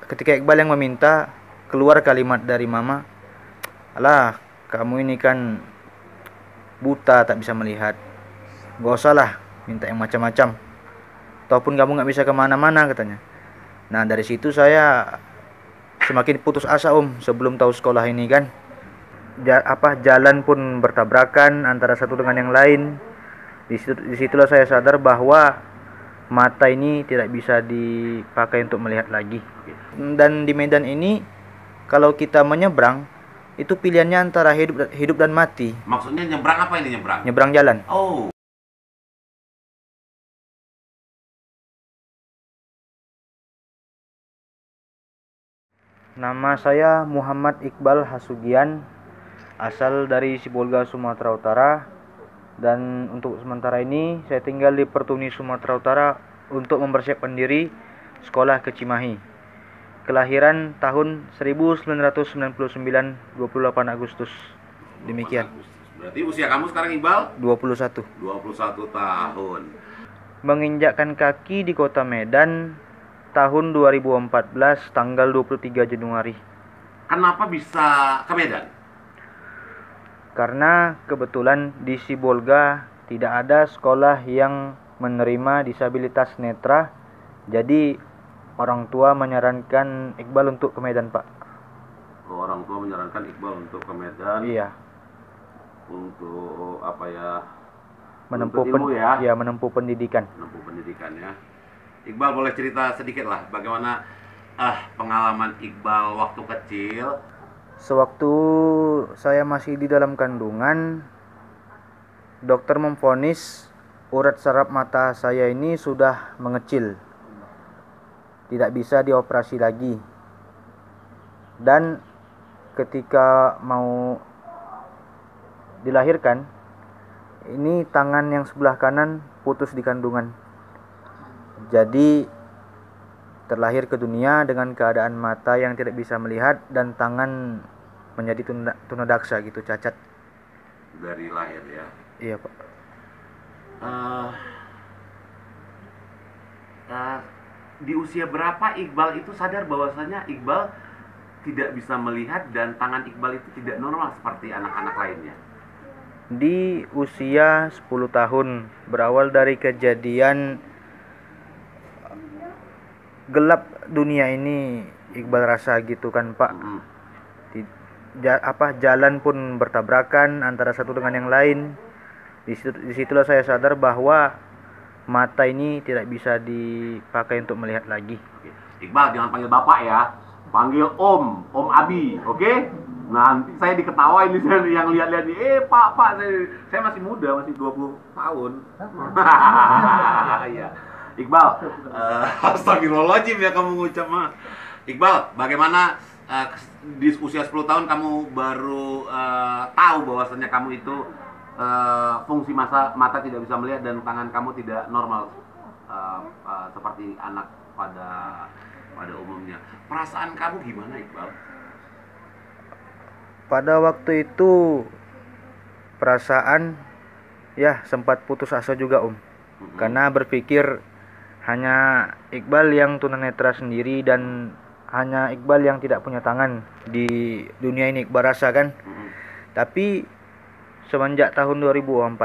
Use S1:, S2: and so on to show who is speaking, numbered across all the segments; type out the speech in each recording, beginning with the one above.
S1: ketika Iqbal yang meminta, keluar kalimat dari mama, alah kamu ini kan buta tak bisa melihat, gak usah lah minta yang macam-macam, ataupun kamu gak bisa kemana-mana katanya. Nah dari situ saya semakin putus asa sebelum tahu sekolah ini kan. Jalan pun bertabrakan antara satu dengan yang lain. Disitulah saya sadar bahwa mata ini tidak bisa dipakai untuk melihat lagi. Dan di Medan ini kalau kita menyeberang itu pilihannya antara hidup dan mati.
S2: Maksudnya nyebrang apa ini nyebrang?
S1: Nyebrang jalan.
S2: Oh.
S1: Nama saya Muhammad Iqbal Hasugian, asal dari Sibolga, Sumatera Utara. Dan untuk sementara ini saya tinggal di Pertuni, Sumatera Utara untuk mempersiapkan diri sekolah ke Cimahi. Kelahiran tahun 1999, 28 Agustus. Demikian.
S2: Berarti usia kamu sekarang Iqbal?
S1: 21.
S2: 21 tahun.
S1: Menginjakkan kaki di kota Medan tahun 2014 tanggal 23 Januari.
S2: Kenapa bisa ke Medan?
S1: Karena kebetulan di Sibolga tidak ada sekolah yang menerima disabilitas netra. Jadi orang tua menyarankan Iqbal untuk ke Medan, Pak.
S2: Oh, orang tua menyarankan Iqbal untuk ke Medan.
S1: Iya.
S2: Untuk apa ya?
S1: Menempuh menempuh pendidikan.
S2: Menempuh pendidikan ya. Iqbal boleh cerita sedikit lah bagaimana pengalaman Iqbal waktu kecil.
S1: Sewaktu saya masih di dalam kandungan, dokter memvonis urat saraf mata saya ini sudah mengecil, tidak bisa dioperasi lagi. Dan ketika mau dilahirkan, ini tangan yang sebelah kanan putus di kandungan. Jadi terlahir ke dunia dengan keadaan mata yang tidak bisa melihat dan tangan menjadi tunadaksa gitu, cacat.
S2: Dari lahir ya?
S1: Iya, Pak.
S2: Di usia berapa Iqbal itu sadar bahwasanya Iqbal tidak bisa melihat dan tangan Iqbal itu tidak normal seperti anak-anak lainnya?
S1: Di usia 10 tahun, berawal dari kejadian gelap dunia ini, Iqbal rasa gitu kan, Pak. Jalan pun bertabrakan antara satu dengan yang lain. Disitulah saya sadar bahwa mata ini tidak bisa dipakai untuk melihat lagi.
S2: Iqbal jangan panggil bapak ya, panggil Om Abi, oke? Nanti saya diketawain nih yang lihat-lihat nih, pak saya masih muda, masih 20 tahun. Iya. Iqbal, astagfirullahaladzim ya kamu ngucap mah. Iqbal, bagaimana di usia 10 tahun kamu baru tahu bahwasannya kamu itu fungsi mata tidak bisa melihat dan tangan kamu tidak normal seperti anak pada umumnya. Perasaan kamu gimana, Iqbal?
S1: Pada waktu itu perasaan ya sempat putus asa juga, karena berpikir hanya Iqbal yang tunanetra sendiri dan hanya Iqbal yang tidak punya tangan di dunia ini, Iqbal rasa kan. Tapi semenjak tahun 2014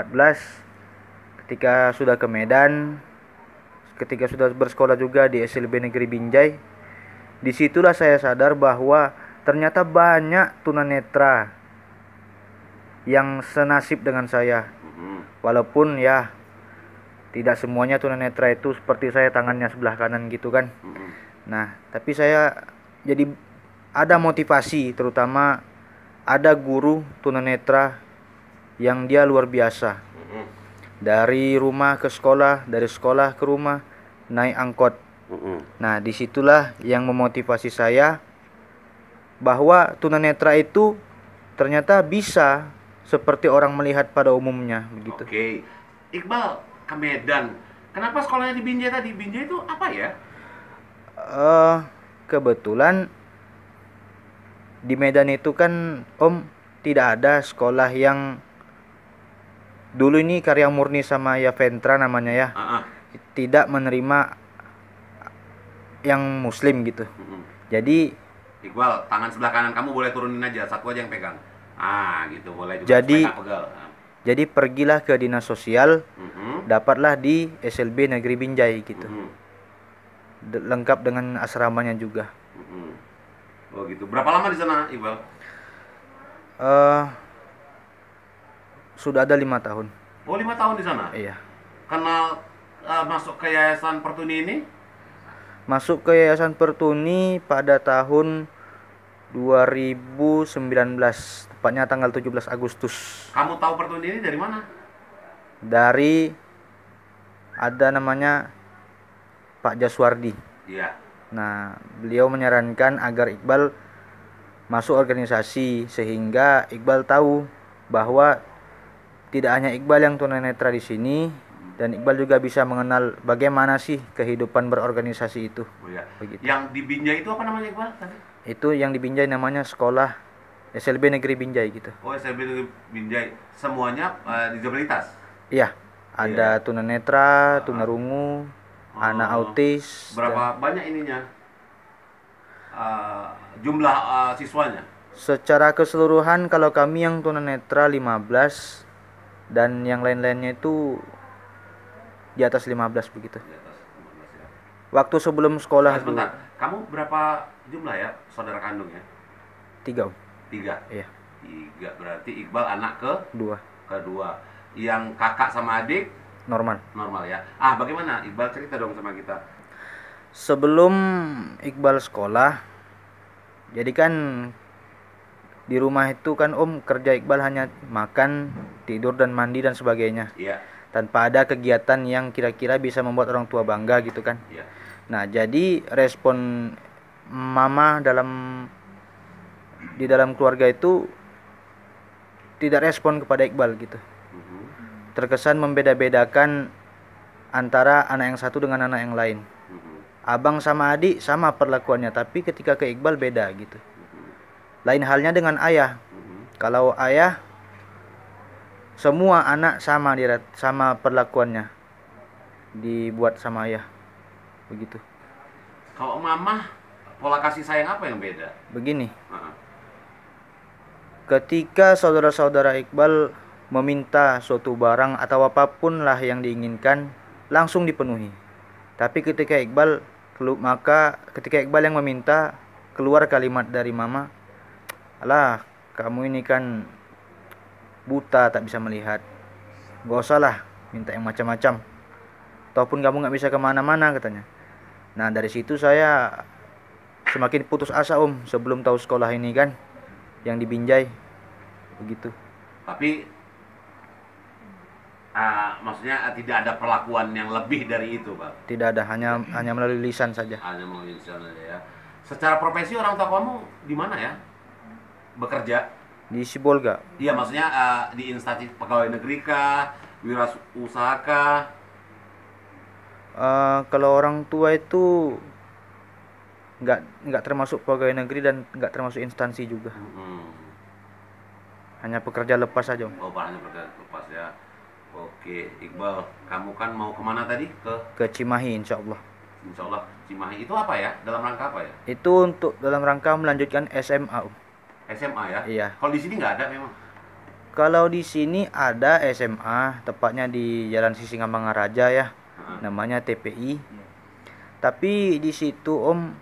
S1: ketika sudah ke Medan, ketika sudah bersekolah juga di SLB Negeri Binjai, disitulah saya sadar bahwa ternyata banyak tunanetra yang senasib dengan saya. Walaupun ya tidak semuanya tunanetra itu seperti saya tangannya sebelah kanan gitu kan. Nah, tapi saya jadi ada motivasi, terutama ada guru tunanetra yang dia luar biasa. Dari rumah ke sekolah, dari sekolah ke rumah, naik angkot. Nah, disitulah yang memotivasi saya bahwa tunanetra itu ternyata bisa seperti orang melihat pada umumnya begitu.
S2: Oke. Iqbal ke Medan. Kenapa sekolahnya di Binjai tadi? Binjai itu apa ya?
S1: Kebetulan di Medan itu kan tidak ada sekolah yang dulu ini Karya Murni sama Yaventra namanya ya. Tidak menerima yang muslim gitu.
S2: Mm-mm.
S1: Jadi
S2: Iqbal, tangan sebelah kanan kamu boleh turunin aja, satu aja yang pegang. Gitu boleh juga.
S1: Jadi-
S2: supaya nggak pegel.
S1: jadi pergilah ke dinas sosial,
S2: Mhm.
S1: dapatlah di SLB Negeri Binjai gitu.
S2: Mhm.
S1: Lengkap dengan asramanya juga.
S2: Mhm. Oh gitu. Berapa lama di sana, Iqbal?
S1: Eh sudah ada 5 tahun.
S2: Oh, 5 tahun di sana.
S1: Iya.
S2: Kenal masuk ke Yayasan Pertuni ini?
S1: Masuk ke Yayasan Pertuni pada tahun 2019, tepatnya tanggal 17 Agustus.
S2: Kamu tahu Pertuni ini dari mana?
S1: Dari ada namanya Pak Jaswardi.
S2: Iya.
S1: Nah, beliau menyarankan agar Iqbal masuk organisasi sehingga Iqbal tahu bahwa tidak hanya Iqbal yang tunanetra di sini, dan Iqbal juga bisa mengenal bagaimana sih kehidupan berorganisasi itu.
S2: Oh ya.
S1: Begitu.
S2: Yang di Binjai itu apa namanya, Iqbal tadi?
S1: Itu yang di Binjai namanya sekolah SLB Negeri Binjai gitu.
S2: Oh, SLB Negeri Binjai. Semuanya disabilitas.
S1: Iya, ada tunanetra, tunarungu, anak
S2: Oh.
S1: autis.
S2: Berapa banyak ininya? Jumlah siswanya?
S1: Secara keseluruhan kalau kami yang tunanetra 15 dan yang lain-lainnya itu di atas 15 begitu.
S2: Di atas 15 ya.
S1: Waktu sebelum sekolah dulu
S2: Sebentar, kamu berapa jumlah ya saudara kandung ya?
S1: 3 Om.
S2: 3.
S1: Iya,
S2: 3 berarti Iqbal anak
S1: 2
S2: kedua. Yang kakak sama adik
S1: normal.
S2: normal ya. Bagaimana? Iqbal cerita dong sama kita.
S1: Sebelum Iqbal sekolah, jadi kan di rumah itu kan Om kerja Iqbal hanya makan, tidur dan mandi dan sebagainya,
S2: Iya,
S1: tanpa ada kegiatan yang kira-kira bisa membuat orang tua bangga gitu kan.
S2: iya.
S1: Nah, jadi respon mama di dalam keluarga itu tidak respon kepada Iqbal gitu.
S2: Mhm.
S1: Terkesan membeda-bedakan antara anak yang satu dengan anak yang lain.
S2: Mhm.
S1: Abang sama adik sama perlakuannya, tapi ketika ke Iqbal beda gitu. Lain halnya dengan ayah.
S2: Mhm.
S1: Kalau ayah, semua anak sama perlakuannya dibuat sama ayah. Begitu.
S2: Kalau mama, pola kasih sayang apa yang beda?
S1: Begini,
S2: Heeh.
S1: ketika saudara-saudara Iqbal meminta suatu barang atau apapun lah yang diinginkan, langsung dipenuhi. Tapi ketika Iqbal yang meminta, keluar kalimat dari mama, "Alah, kamu ini kan buta, tak bisa melihat. Gak usah lah minta yang macam-macam. Ataupun kamu gak bisa kemana-mana," katanya. Nah, dari situ saya semakin putus asa Om, sebelum tahu sekolah ini kan, yang di Binjai. Begitu.
S2: Tapi maksudnya tidak ada perlakuan yang lebih dari itu, Pak.
S1: Tidak ada, hanya melalui lisan saja.
S2: Hanya melalui sana ya. Secara profesi orang tua kamu di mana ya? Bekerja?
S1: Di Sibolga.
S2: Iya, maksudnya di instansi pegawai negeri kah, wirausaha kah?
S1: Kalau orang tua itu nggak termasuk pegawai negeri dan nggak termasuk instansi juga. Hanya pekerja lepas saja.
S2: Oh, hanya pekerja lepas ya. Oke, Iqbal, kamu kan mau kemana tadi?
S1: Ke Cimahi insya Allah.
S2: Insya Allah Cimahi. Itu apa ya? Dalam rangka apa ya?
S1: Itu untuk dalam rangka melanjutkan SMA.
S2: SMA ya?
S1: Iya.
S2: Kalau di sini nggak ada memang?
S1: Kalau di sini ada SMA, tepatnya di Jalan Sisingamangaraja ya. Namanya TPI. Tapi di situ Om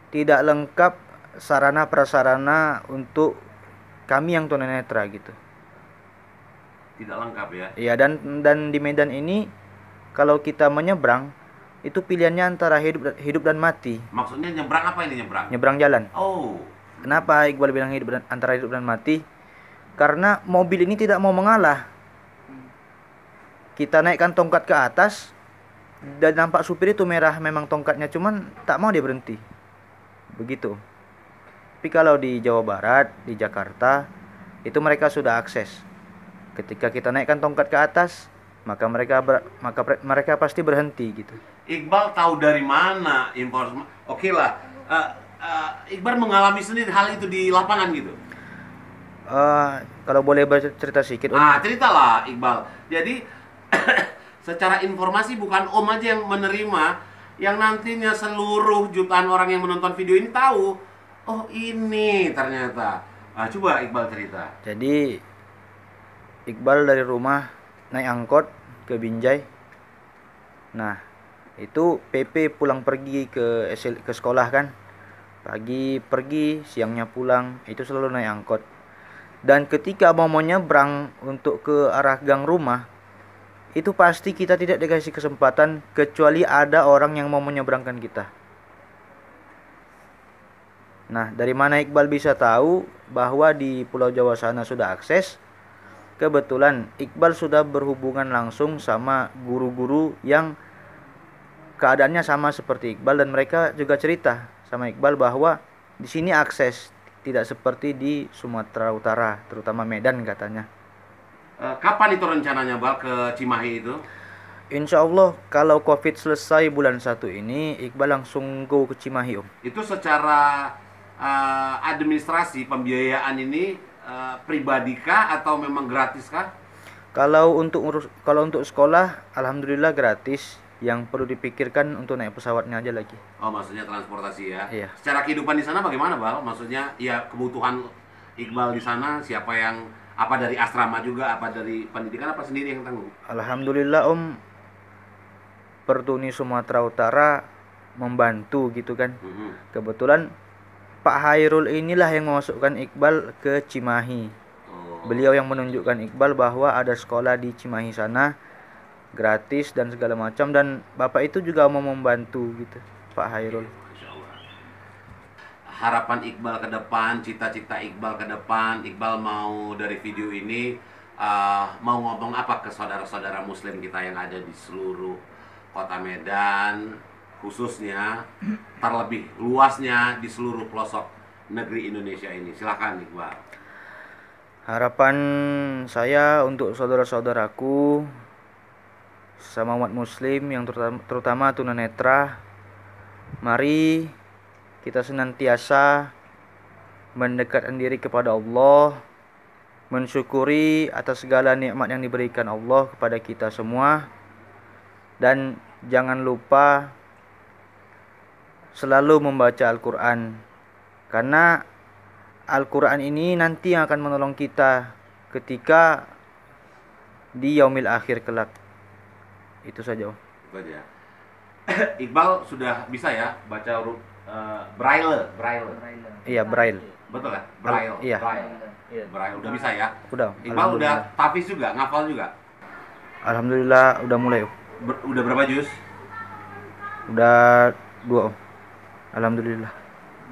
S1: tidak lengkap sarana prasarana untuk kami yang tunanetra gitu.
S2: Tidak lengkap ya?
S1: Iya, dan di Medan ini kalau kita menyeberang itu pilihannya antara hidup dan mati.
S2: Maksudnya nyebrang apa ini nyebrang?
S1: Nyebrang jalan.
S2: Oh.
S1: Kenapa Iqbal bilang antara hidup dan mati? Karena mobil ini tidak mau mengalah. Kita naikkan tongkat ke atas dan nampak supir itu merah memang tongkatnya, cuman tak mau dia berhenti. Begitu. Tapi kalau di Jawa Barat, di Jakarta, itu mereka sudah akses. Ketika kita naikkan tongkat ke atas, maka mereka pasti berhenti gitu.
S2: Iqbal tahu dari mana informasi? Oke lah, Iqbal mengalami sendiri hal itu di lapangan gitu.
S1: Kalau boleh bercerita sedikit, Om.
S2: Ceritalah Iqbal. Jadi secara informasi bukan Om aja yang menerima yang nantinya seluruh jutaan orang yang menonton video ini tahu, oh ini ternyata. Coba Iqbal cerita.
S1: Jadi Iqbal dari rumah naik angkot ke Binjai. Nah, itu PP pulang pergi ke sekolah kan. Pagi pergi, siangnya pulang, itu selalu naik angkot. Dan ketika mau nyebrang untuk ke arah gang rumah, itu pasti kita tidak dikasih kesempatan kecuali ada orang yang mau menyeberangkan kita. Nah, dari mana Iqbal bisa tahu bahwa di Pulau Jawa sana sudah akses? Kebetulan Iqbal sudah berhubungan langsung sama guru-guru yang keadaannya sama seperti Iqbal, dan mereka juga cerita sama Iqbal bahwa di sini akses tidak seperti di Sumatera Utara, terutama Medan katanya.
S2: Kapan itu rencananya Bal ke Cimahi itu?
S1: Insya Allah kalau COVID selesai bulan 1 ini, Iqbal langsung go ke Cimahi, Om.
S2: Itu secara administrasi pembiayaan ini pribadikah atau memang gratiskah?
S1: Kalau untuk sekolah, alhamdulillah gratis. Yang perlu dipikirkan untuk naik pesawatnya aja lagi.
S2: Oh, maksudnya transportasi ya?
S1: Iya.
S2: Secara kehidupan di sana bagaimana, Bal? Maksudnya ya kebutuhan Iqbal di sana, siapa yang, apa dari asrama juga, apa dari pendidikan, apa sendiri yang tanggung?
S1: Alhamdulillah, Om, Pertuni Sumatera Utara membantu gitu kan. Kebetulan Pak Hairul inilah yang memasukkan Iqbal ke Cimahi. Beliau yang menunjukkan Iqbal bahwa ada sekolah di Cimahi sana gratis dan segala macam, dan bapak itu juga mau membantu gitu, Pak Hairul.
S2: Harapan Iqbal ke depan, cita-cita Iqbal ke depan, Iqbal mau dari video ini mau ngomong apa ke saudara-saudara muslim kita yang ada di seluruh kota Medan, khususnya terlebih luasnya di seluruh pelosok negeri Indonesia ini. Silakan Iqbal.
S1: Harapan saya untuk saudara-saudaraku sama umat muslim yang terutama tunanetra, mari kita senantiasa mendekatkan diri kepada Allah, mensyukuri atas segala nikmat yang diberikan Allah kepada kita semua, dan jangan lupa selalu membaca Al-Quran, karena Al-Quran ini nanti yang akan menolong kita ketika di yaumil akhir kelak. Itu saja, Om.
S2: Itu aja. Iqbal sudah bisa ya baca huruf Braille.
S1: Iya, Braille.
S2: Betul ya? Braille.
S1: Iya.
S2: Braille udah bisa ya?
S1: Udah.
S2: Iqbal udah tahfiz juga, ngafal juga?
S1: Alhamdulillah udah mulai, Om.
S2: Udah berapa juz?
S1: Udah 2, Om. Alhamdulillah.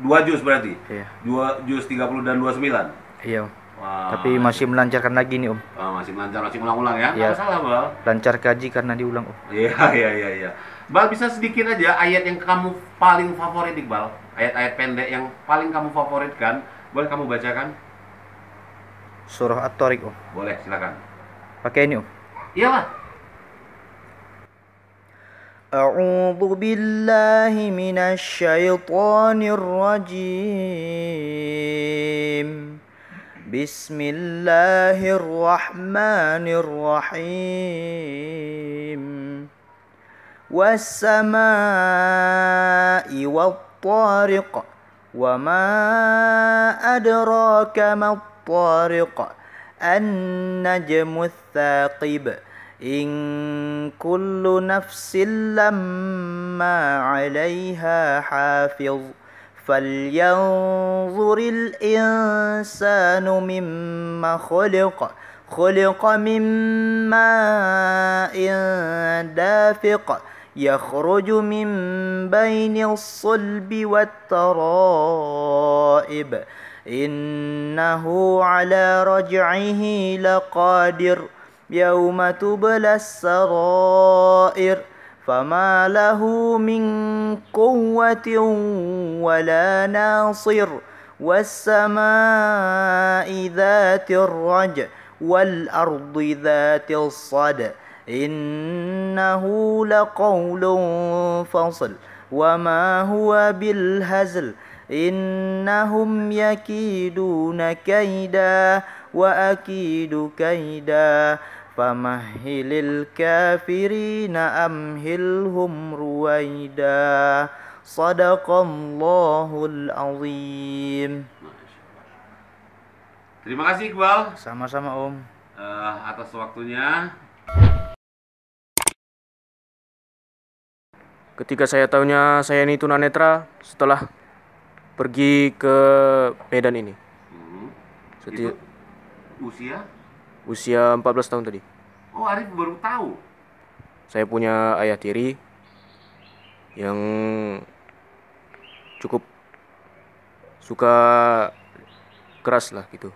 S2: 2 juz berarti?
S1: Iya.
S2: 2 juz 30 dan 29?
S1: Iya, Om.
S2: Wah.
S1: Tapi masih melancarkan lagi nih, Om.
S2: Masih melancar, masih ulang-ulang ya?
S1: Iya.
S2: Nggak masalah, Bal.
S1: Lancar kaji karena diulang, Om.
S2: Iya. Bal, bisa sedikit aja ayat yang kamu paling favorit, Iqbal? Ayat-ayat pendek yang paling kamu favoritkan, boleh kamu bacakan?
S1: Surah At-Tariq, Om.
S2: Boleh, silakan.
S1: Pakai ini, Om.
S2: Iyalah.
S1: A'udzu billahi minasy syaithanir rajim. Bismillahirrahmanirrahim. Was-samaa'i wat-tariq. Wa ma adraka mat-tariq. An-najmu ats-tsaqib. In kullu nafsin lamma 'alaiha hafiz. فلينظر الإنسان مما خلق من ماء دافق يخرج من بين الصلب والترائب إنه على رجعه لقادر يوم تبلى السرائر فما له من قوة ولا ناصر والسماء ذات الرجع والأرض ذات الصدع إنه لقول فصل وما هو بالهزل إنهم يكيدون كيدا وأكيد كيدا famahilil kafirina amhilhum ruwaida. Sadaqallahul azim.
S2: Terima kasih Iqbal.
S1: Sama-sama Om.
S2: Atas waktunya.
S3: Ketika saya tahunya saya ini tunanetra setelah pergi ke Medan ini.
S2: Itu
S3: Usia 14 tahun tadi.
S2: Oh, Arif baru tahu.
S3: Saya punya ayah tiri yang cukup suka keras lah gitu.